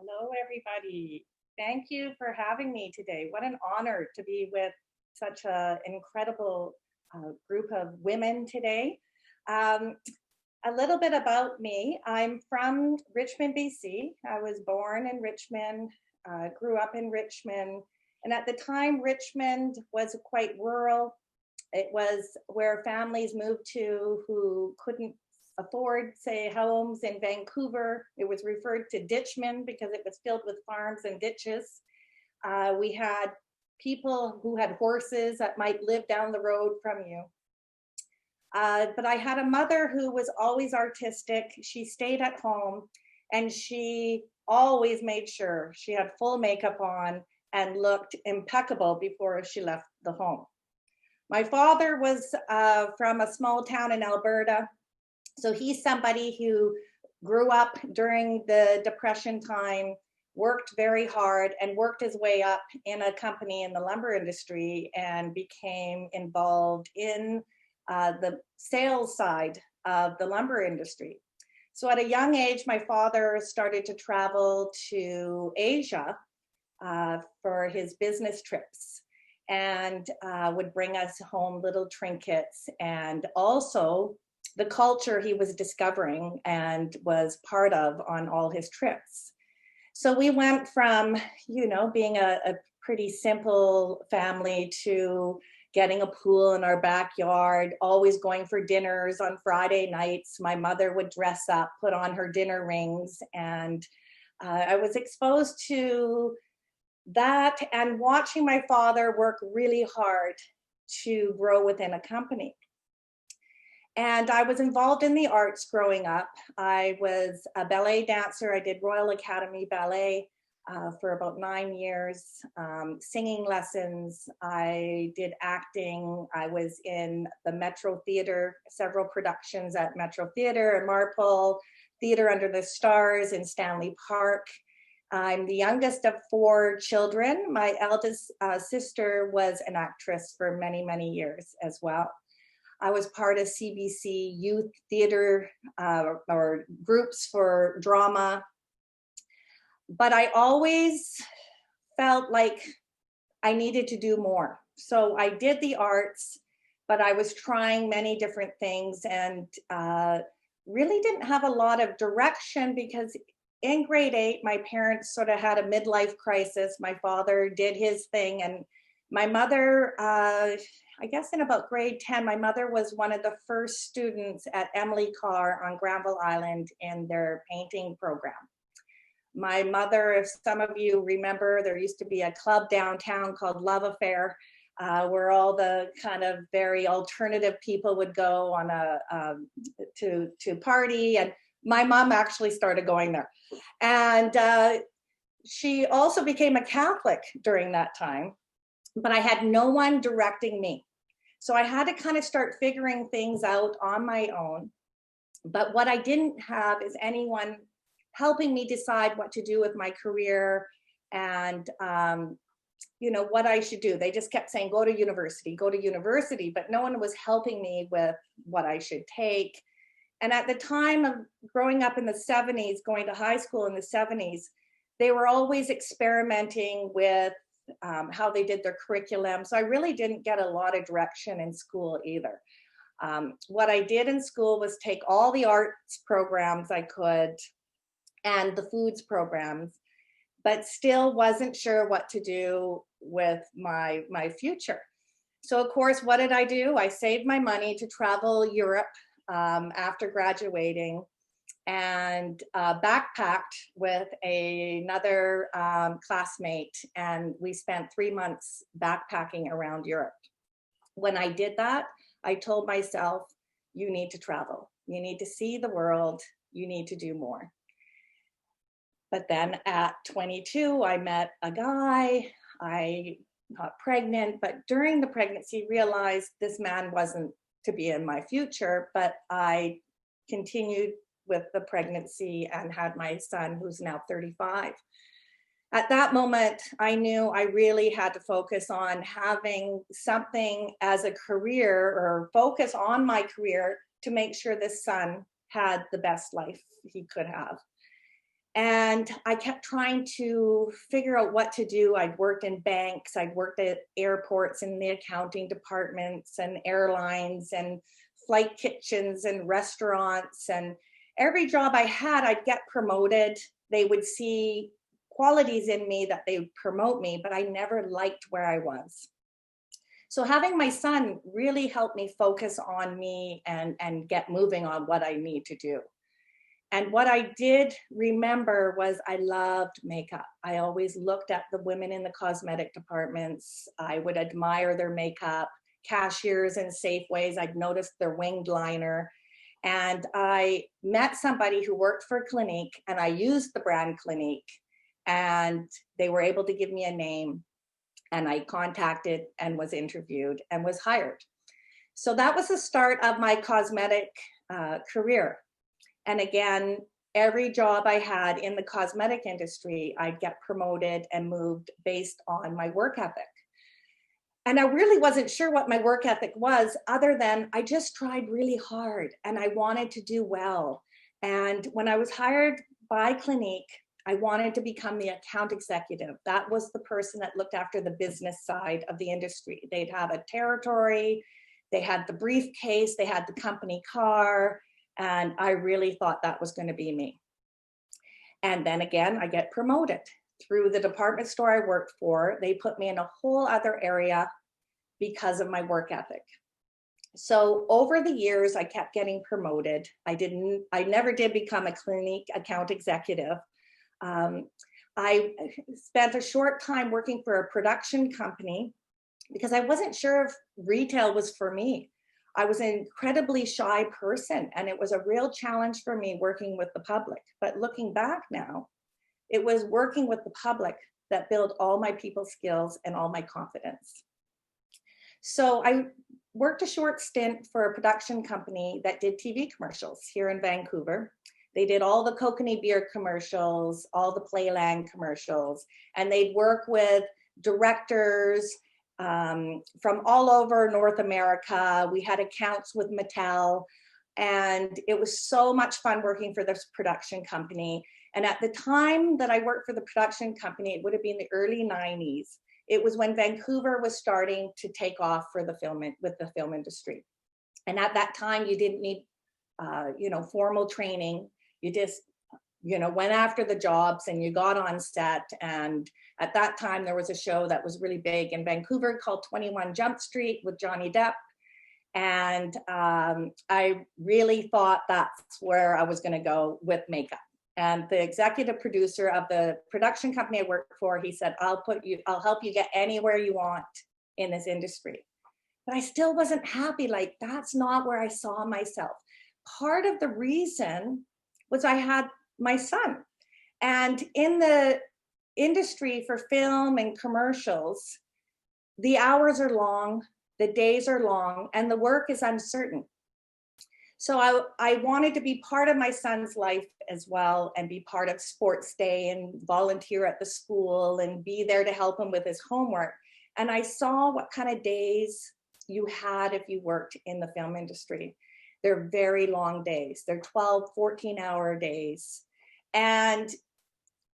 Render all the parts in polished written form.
Hello, everybody. Thank you for having me today. What an honor to be with such an incredible group of women today. Um, a little bit about me. I'm from Richmond, BC. I was born in Richmond, grew up in Richmond, and at the time, Richmond was quite rural. It was where families moved to who couldn't afford, say, homes in Vancouver. It was referred to Ditchman because it was filled with farms and ditches. We had people who had horses that might live down the road from you. But I had a mother who was always artistic. She stayed at home and she always made sure she had full makeup on and looked impeccable before she left the home. My father was from a small town in Alberta. So he's somebody who grew up during the Depression time, worked very hard and worked his way up in a company in the lumber industry and became involved in the sales side of the lumber industry. So at a young age, my father started to travel to Asia for his business trips and would bring us home little trinkets and also the culture he was discovering and was part of on all his trips. So we went from, being a pretty simple family to getting a pool in our backyard, always going for dinners on Friday nights. My mother would dress up, put on her dinner rings, and I was exposed to that and watching my father work really hard to grow within a company. And I was involved in the arts growing up. I was a ballet dancer. I did Royal Academy Ballet for about 9 years, singing lessons. I did acting. I was in the Metro Theatre, several productions at Metro Theatre and Marpole, Theatre Under the Stars in Stanley Park. I'm the youngest of 4 children. My eldest sister was an actress for many, many years as well. I was part of CBC youth theater or groups for drama. But I always felt like I needed to do more. So I did the arts, but I was trying many different things and really didn't have a lot of direction because in grade 8, my parents sort of had a midlife crisis. My father did his thing and my mother, I guess in about grade 10, my mother was one of the first students at Emily Carr on Granville Island in their painting program. My mother, if some of you remember, there used to be a club downtown called Love Affair, where all the kind of very alternative people would go on to party. And my mom actually started going there. And she also became a Catholic during that time, but I had no one directing me. So I had to kind of start figuring things out on my own. But what I didn't have is anyone helping me decide what to do with my career and, what I should do. They just kept saying, go to university, but no one was helping me with what I should take. And at the time of growing up in the 70s, going to high school in the 70s, they were always experimenting with how they did their curriculum. So I really didn't get a lot of direction in school either. What I did in school was take all the arts programs I could and the foods programs, but still wasn't sure what to do with my future. So of course, what did I do? I saved my money to travel Europe after graduating and backpacked with another classmate, and we spent 3 months backpacking around Europe. When I did that, I told myself, you need to travel. You need to see the world. You need to do more. But then at 22, I met a guy. I got pregnant, but during the pregnancy realized this man wasn't to be in my future, but I continued with the pregnancy and had my son, who's now 35. At that moment, I knew I really had to focus on having something as a career or focus on my career to make sure this son had the best life he could have. And I kept trying to figure out what to do. I'd worked in banks, I'd worked at airports in the accounting departments and airlines and flight kitchens and restaurants. And every job I had, I'd get promoted. They would see qualities in me that they would promote me, but I never liked where I was. So having my son really helped me focus on me and get moving on what I need to do. And what I did remember was I loved makeup. I always looked at the women in the cosmetic departments. I would admire their makeup, cashiers in Safeways. I'd noticed their winged liner. And I met somebody who worked for Clinique, and I used the brand Clinique, and they were able to give me a name, and I contacted and was interviewed and was hired. So that was the start of my cosmetic career. And again, every job I had in the cosmetic industry, I'd get promoted and moved based on my work ethic. And I really wasn't sure what my work ethic was, other than I just tried really hard and I wanted to do well. And when I was hired by Clinique, I wanted to become the account executive. That was the person that looked after the business side of the industry. They'd have a territory, they had the briefcase, they had the company car, and I really thought that was going to be me. And then again, I get promoted. Through the department store I worked for, they put me in a whole other area because of my work ethic. So over the years, I kept getting promoted. I never did become a Clinique account executive. I spent a short time working for a production company because I wasn't sure if retail was for me. I was an incredibly shy person, and it was a real challenge for me working with the public. But looking back now, it was working with the public that built all my people skills and all my confidence. So I worked a short stint for a production company that did TV commercials here in Vancouver. They did all the Kokanee beer commercials, all the Playland commercials, and they'd work with directors from all over North America. We had accounts with Mattel, and it was so much fun working for this production company. And at the time that I worked for the production company, it would have been the early 90s. It was when Vancouver was starting to take off for the film industry. And at that time, you didn't need, formal training. You just, went after the jobs and you got on set. And at that time, there was a show that was really big in Vancouver called 21 Jump Street with Johnny Depp. And I really thought that's where I was going to go with makeup. And the executive producer of the production company I worked for, he said, I'll help you get anywhere you want in this industry. But I still wasn't happy. Like, that's not where I saw myself. Part of the reason was I had my son. And in the industry for film and commercials, the hours are long, the days are long, and the work is uncertain. So I wanted to be part of my son's life as well, and be part of sports day and volunteer at the school and be there to help him with his homework. And I saw what kind of days you had if you worked in the film industry. They're very long days. They're 12, 14-hour days. And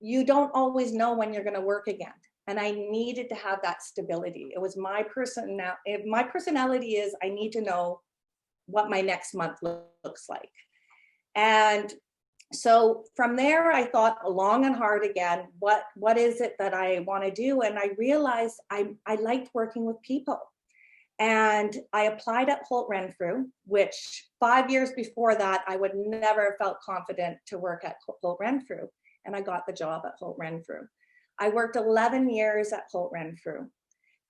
you don't always know when you're going to work again. And I needed to have that stability. It was my personality is I need to know what my next month looks like. And so from there, I thought long and hard again, what is it that I want to do? And I realized I liked working with people. And I applied at Holt Renfrew, which 5 years before that, I would never have felt confident to work at Holt Renfrew. And I got the job at Holt Renfrew. I worked 11 years at Holt Renfrew.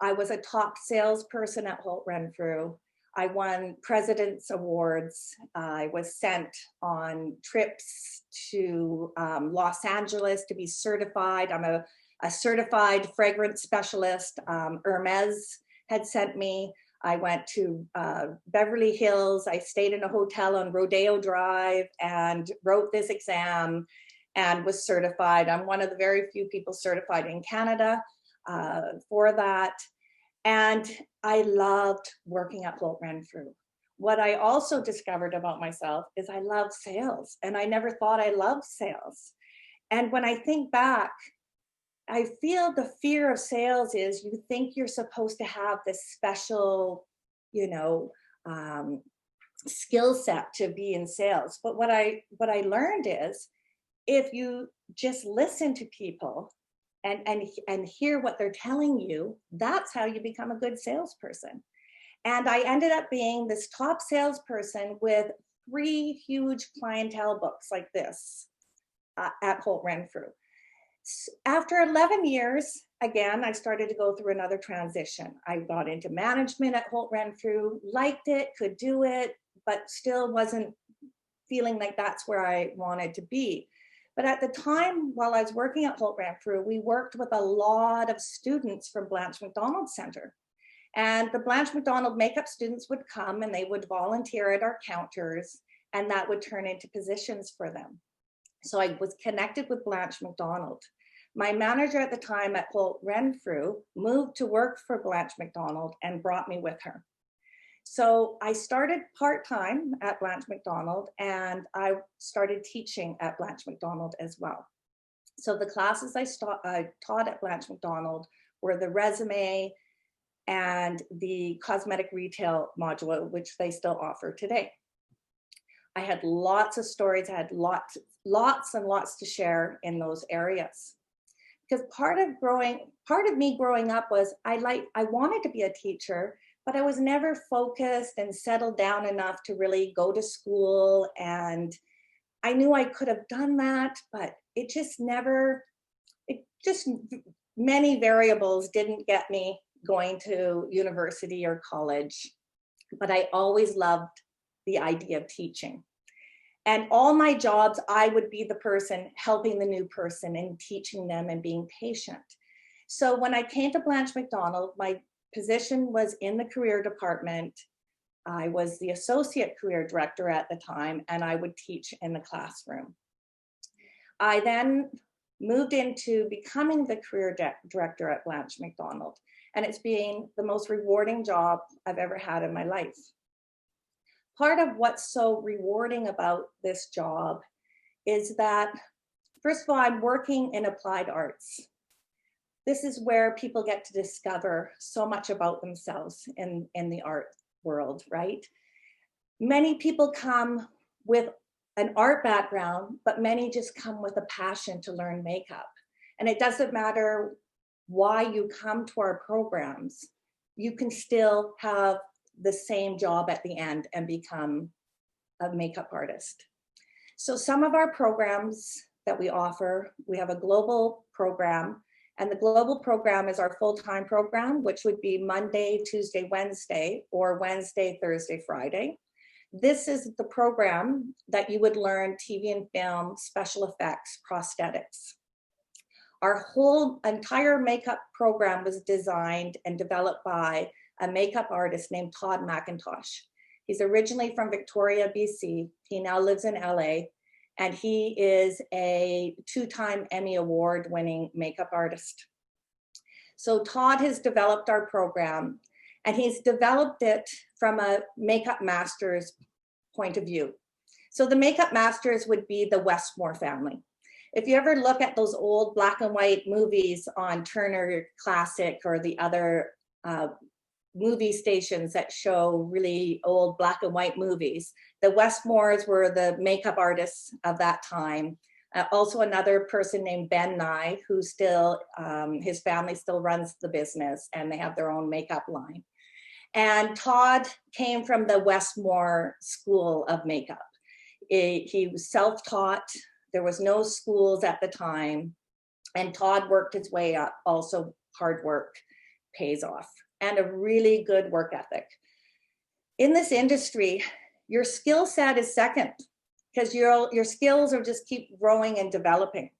I was a top salesperson at Holt Renfrew. I won President's Awards. I was sent on trips to Los Angeles to be certified. I'm a certified fragrance specialist. Hermes had sent me. I went to Beverly Hills. I stayed in a hotel on Rodeo Drive and wrote this exam and was certified. I'm one of the very few people certified in Canada for that. And I loved working at Holt Renfrew. What I also discovered about myself is I love sales, and I never thought I loved sales. And when I think back, I feel the fear of sales is you think you're supposed to have this special, you know, um, skill set to be in sales. But what I learned is if you just listen to people and hear what they're telling you, that's how you become a good salesperson. And I ended up being this top salesperson with 3 huge clientele books like this at Holt Renfrew. After 11 years, again, I started to go through another transition. I got into management at Holt Renfrew, liked it, could do it, but still wasn't feeling like that's where I wanted to be. But at the time, while I was working at Holt Renfrew, we worked with a lot of students from Blanche Macdonald Center. And the Blanche Macdonald makeup students would come and they would volunteer at our counters, and that would turn into positions for them. So I was connected with Blanche Macdonald. My manager at the time at Holt Renfrew moved to work for Blanche Macdonald and brought me with her. So I started part-time at Blanche Macdonald, and I started teaching at Blanche Macdonald as well. So the classes I taught at Blanche Macdonald were the resume and the cosmetic retail module, which they still offer today. I had lots of stories. I had lots and lots to share in those areas. Because part of me growing up was I wanted to be a teacher, but I was never focused and settled down enough to really go to school. And I knew I could have done that, but many variables didn't get me going to university or college. But I always loved the idea of teaching. And all my jobs, I would be the person helping the new person and teaching them and being patient. So when I came to Blanche Macdonald, my position was in the career department. I was the associate career director at the time, and I would teach in the classroom. I then moved into becoming the career director at Blanche Macdonald, and it's been the most rewarding job I've ever had in my life. Part of what's so rewarding about this job is that, first of all, I'm working in applied arts. This is where people get to discover so much about themselves in the art world, right? Many people come with an art background, but many just come with a passion to learn makeup. And it doesn't matter why you come to our programs, you can still have the same job at the end and become a makeup artist. So some of our programs that we offer, we have a global program, and the global program is our full-time program, which would be Monday, Tuesday, Wednesday, or Wednesday, Thursday, Friday. This is the program that you would learn TV and film, special effects, prosthetics. Our whole entire makeup program was designed and developed by a makeup artist named Todd McIntosh. He's originally from Victoria, BC. He now lives in LA, and he is a 2-time Emmy Award winning makeup artist. So Todd has developed our program, and he's developed it from a makeup master's point of view. So the makeup masters would be the Westmore family. If you ever look at those old black and white movies on Turner Classic or the other movie stations that show really old black and white movies, the Westmores were the makeup artists of that time. Also another person named Ben Nye, who still, his family still runs the business, and they have their own makeup line. And Todd came from the Westmore School of Makeup. He was self-taught. There was no schools at the time. And Todd worked his way up. Also, hard work pays off, and a really good work ethic. In this industry, your skill set is second, because your skills are just keep growing and developing.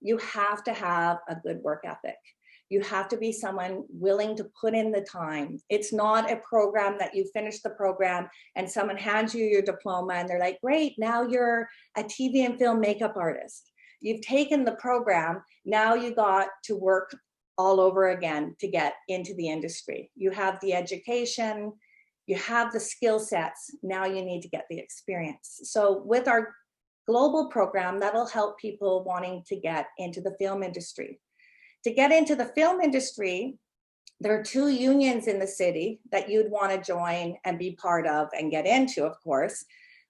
You have to have a good work ethic. You have to be someone willing to put in the time. It's not a program that you finish the program and someone hands you your diploma and they're like, great, now you're a TV and film makeup artist. You've taken the program, now you got to work all over again to get into the industry. You have the education, you have the skill sets, now you need to get the experience. So with our global program that'll help people wanting to get into the film industry. To get into the film industry, there are 2 unions in the city that you'd want to join and be part of and get into, of course.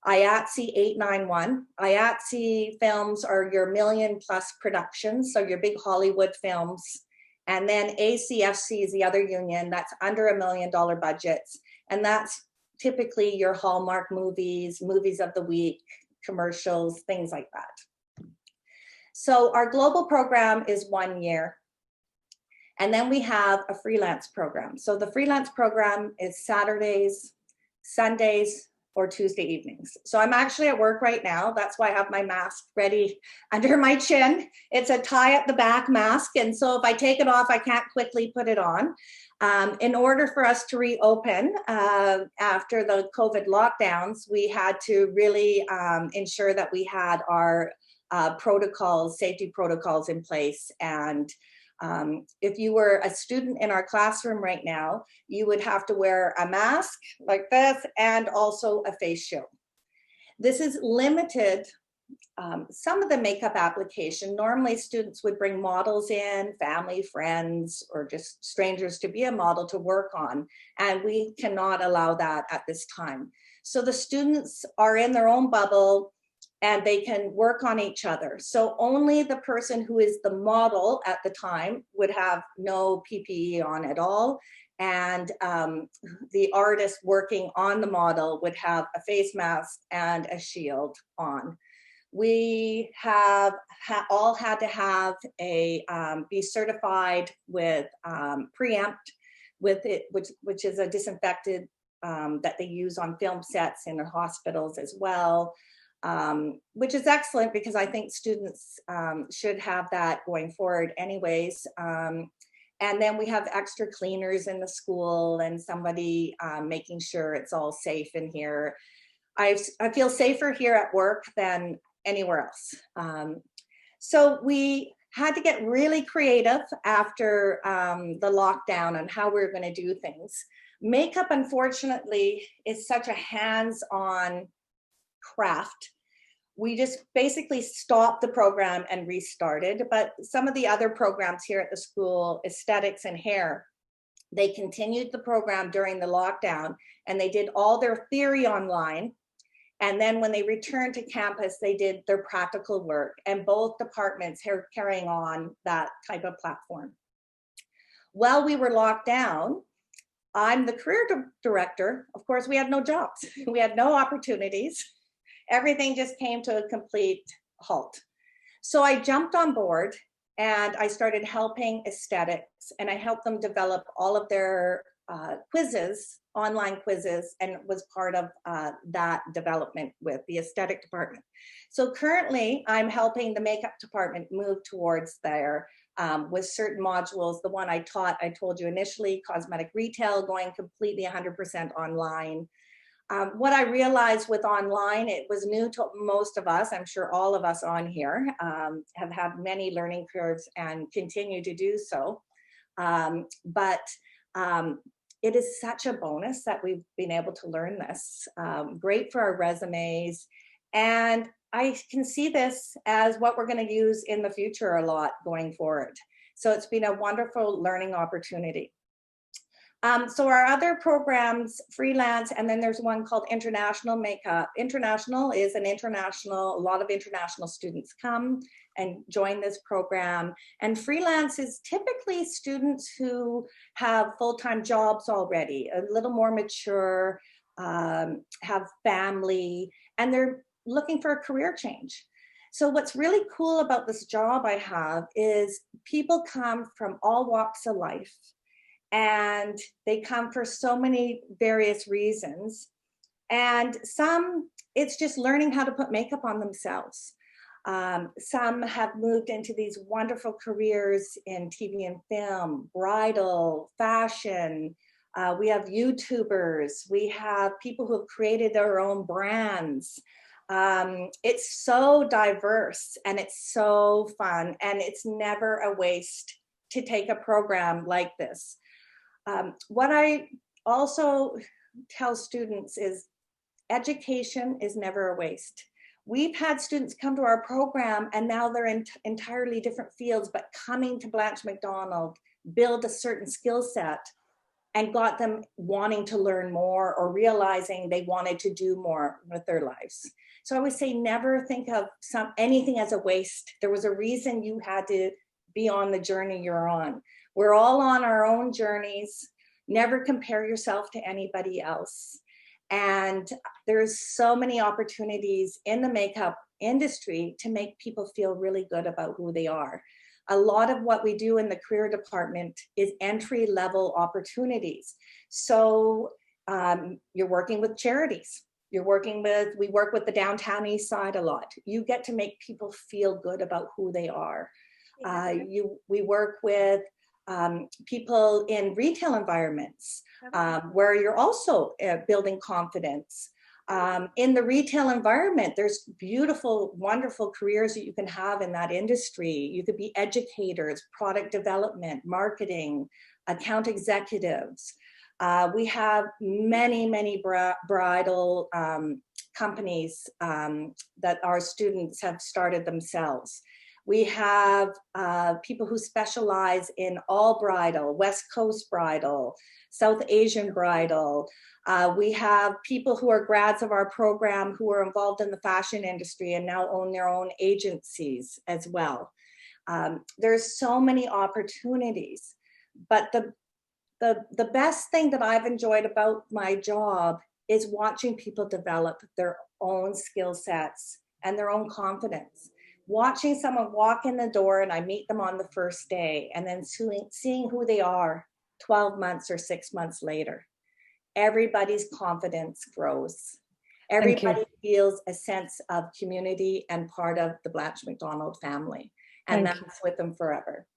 IATSE 891. IATSE films are your million-plus productions, so your big Hollywood films. And then ACFC is the other union that's under $1 million budgets. And that's typically your Hallmark movies, movies of the week, commercials, things like that. So our global program is 1 year. And then we have a freelance program. So the freelance program is Saturdays, Sundays, or Tuesday evenings. So I'm actually at work right now. That's why I have my mask ready under my chin. It's a tie at the back mask. And so if I take it off, I can't quickly put it on. In order for us to reopen after the COVID lockdowns, we had to really ensure that we had our protocols, safety protocols in place. And if you were a student in our classroom right now, you would have to wear a mask like this and also a face shield. This is limited. Some of the makeup application, normally students would bring models in, family, friends, or just strangers to be a model to work on. And we cannot allow that at this time. So the students are in their own bubble and they can work on each other. So only the person who is the model at the time would have no PPE on at all. And the artist working on the model would have a face mask and a shield on. We have all had to have be certified with Preempt, with it, which is a disinfectant that they use on film sets in the hospitals as well. Which is excellent because I think students should have that going forward anyways. And then we have extra cleaners in the school and somebody making sure it's all safe in here. I feel safer here at work than anywhere else. So we had to get really creative after the lockdown on how we're going to do things. Makeup, unfortunately, is such a hands-on craft. We just basically stopped the program and restarted, but some of the other programs here at the school, aesthetics and hair, they continued the program during the lockdown and they did all their theory online. And then when they returned to campus, they did their practical work, and both departments are carrying on that type of platform. While we were locked down, I'm the career director. Of course, we had no jobs. We had no opportunities. Everything just came to a complete halt. So I jumped on board and I started helping aesthetics, and I helped them develop all of their quizzes, online quizzes, and was part of that development with the aesthetic department. So currently I'm helping the makeup department move towards there with certain modules. The one I taught, I told you initially, cosmetic retail, going completely 100% online. What I realized with online, it was new to most of us. I'm sure all of us on here have had many learning curves and continue to do so. But it is such a bonus that we've been able to learn this. Great for our resumes. And I can see this as what we're going to use in the future a lot going forward. So it's been a wonderful learning opportunity. So our other programs, freelance, and then there's one called International Makeup. International is a lot of international students come and join this program. And freelance is typically students who have full-time jobs already, a little more mature, have family, and they're looking for a career change. So what's really cool about this job I have is people come from all walks of life. And they come for so many various reasons. And some, it's just learning how to put makeup on themselves. Some have moved into these wonderful careers in TV and film, bridal, fashion. We have YouTubers. We have people who have created their own brands. It's so diverse and it's so fun. And it's never a waste to take a program like this. What I also tell students is education is never a waste. we've had students come to our program and now they're in entirely different fields, but coming to Blanche Macdonald, build a certain skill set and got them wanting to learn more or realizing they wanted to do more with their lives. So I would say never think of anything as a waste. There was a reason you had to be on the journey you're on. We're all on our own journeys. Never compare yourself to anybody else. And there's so many opportunities in the makeup industry to make people feel really good about who they are. A lot of what we do in the career department is entry level opportunities. So you're working with charities. We work with the downtown east side a lot. You get to make people feel good about who they are. We work with people in retail environments where you're also building confidence. In the retail environment, there's beautiful, wonderful careers that you can have in that industry. You could be educators, product development, marketing, account executives. We have many bridal companies that our students have started themselves. We have people who specialize in all bridal, West Coast bridal, South Asian bridal. We have people who are grads of our program who are involved in the fashion industry and now own their own agencies as well. There's so many opportunities, but the best thing that I've enjoyed about my job is watching people develop their own skill sets and their own confidence. Watching someone walk in the door and I meet them on the first day and then seeing who they are 12 months or 6 months later. Everybody's confidence grows. Everybody feels a sense of community and part of the Blanche Macdonald family. And that's with them forever.